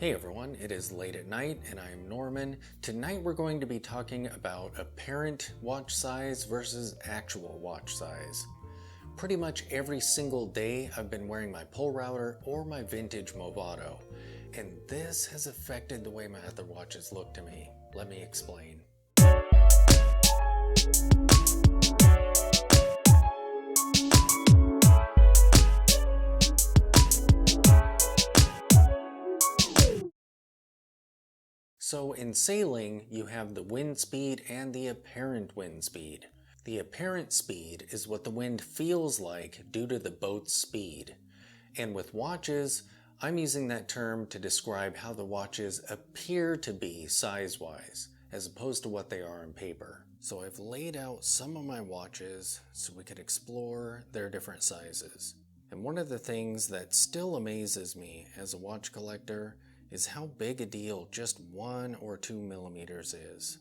Hey everyone, it is late at night and I'm Norman. Tonight we're going to be talking about apparent watch size versus actual watch size. Pretty much every single day I've been wearing my Polerouter or my vintage Movado, and this has affected the way my other watches look to me. Let me explain. So in sailing, you have the wind speed and the apparent wind speed. The apparent speed is what the wind feels like due to the boat's speed. And with watches, I'm using that term to describe how the watches appear to be size-wise, as opposed to what they are on paper. So I've laid out some of my watches so we could explore their different sizes. And one of the things that still amazes me as a watch collector is how big a deal just 1 or 2 millimeters is.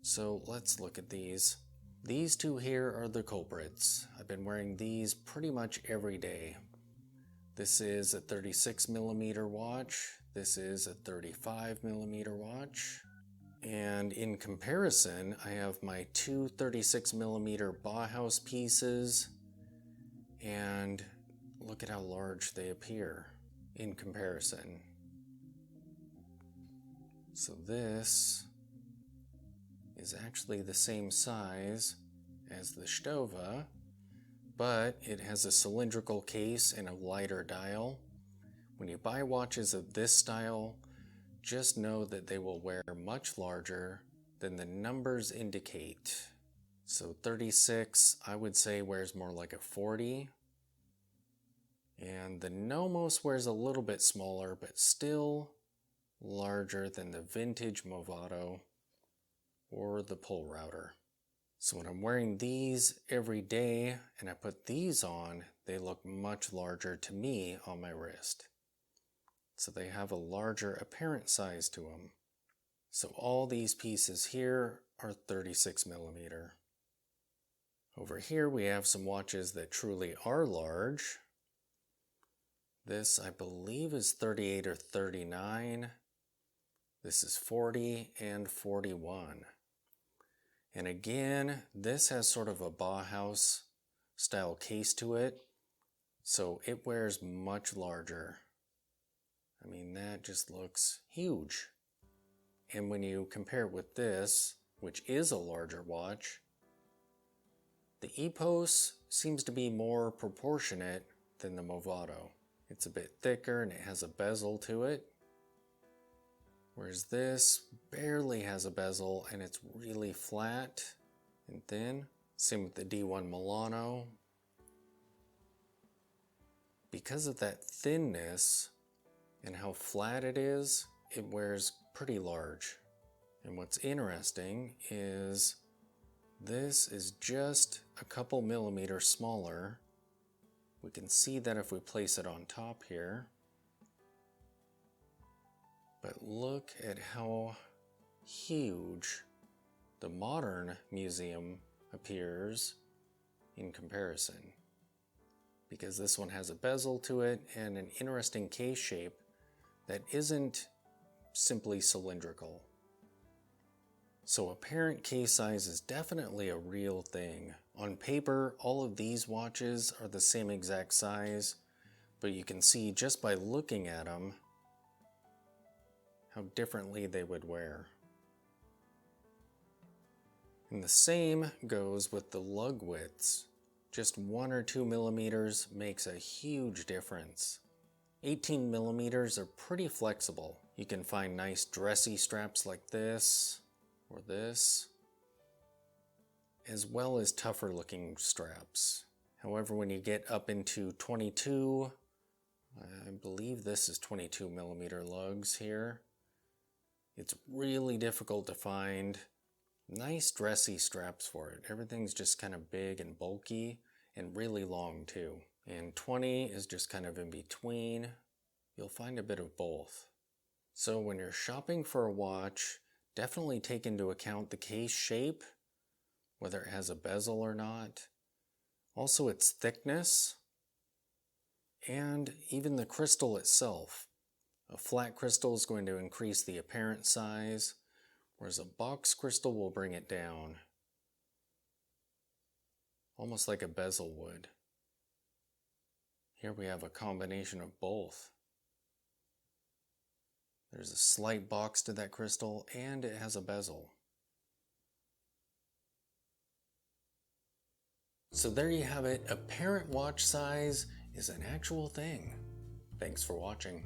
So let's look at these. These two here are the culprits. I've been wearing these pretty much every day. This is a 36 millimeter watch. This is a 35 millimeter watch. And in comparison, I have my two 36 millimeter Bauhaus pieces. And look at how large they appear in comparison. So this is actually the same size as the Stova, but it has a cylindrical case and a lighter dial. When you buy watches of this style, just know that they will wear much larger than the numbers indicate. So 36, I would say, wears more like a 40. And the Nomos wears a little bit smaller, but still larger than the vintage Movado or the Polerouter. So when I'm wearing these every day and I put these on, they look much larger to me on my wrist. So they have a larger apparent size to them. So all these pieces here are 36 millimeter. Over here we have some watches that truly are large. This, I believe, is 38 or 39. This is 40 and 41. And again, this has sort of a Bauhaus style case to it, so it wears much larger. I mean, that just looks huge. And when you compare it with this, which is a larger watch, the Epos seems to be more proportionate than the Movado. It's a bit thicker and it has a bezel to it, whereas this barely has a bezel and it's really flat and thin. Same with the D1 Milano. Because of that thinness and how flat it is, it wears pretty large. And what's interesting is this is just a couple millimeters smaller. We can see that if we place it on top here. But look at how huge the modern museum appears in comparison. Because this one has a bezel to it and an interesting case shape that isn't simply cylindrical. So apparent case size is definitely a real thing. On paper, all of these watches are the same exact size, but you can see just by looking at them how differently they would wear. And the same goes with the lug widths. Just 1 or 2 millimeters makes a huge difference. 18 millimeters are pretty flexible. You can find nice dressy straps like this or this, as well as tougher looking straps. However, when you get up into 22, I believe this is 22 millimeter lugs here, it's really difficult to find nice dressy straps for it. Everything's just kind of big and bulky and really long too. And 20 is just kind of in between. You'll find a bit of both. So when you're shopping for a watch, definitely take into account the case shape, whether it has a bezel or not, also its thickness, and even the crystal itself. A flat crystal is going to increase the apparent size, whereas a box crystal will bring it down, almost like a bezel would. Here we have a combination of both. There's a slight box to that crystal, and it has a bezel. So there you have it. Apparent watch size is an actual thing. Thanks for watching.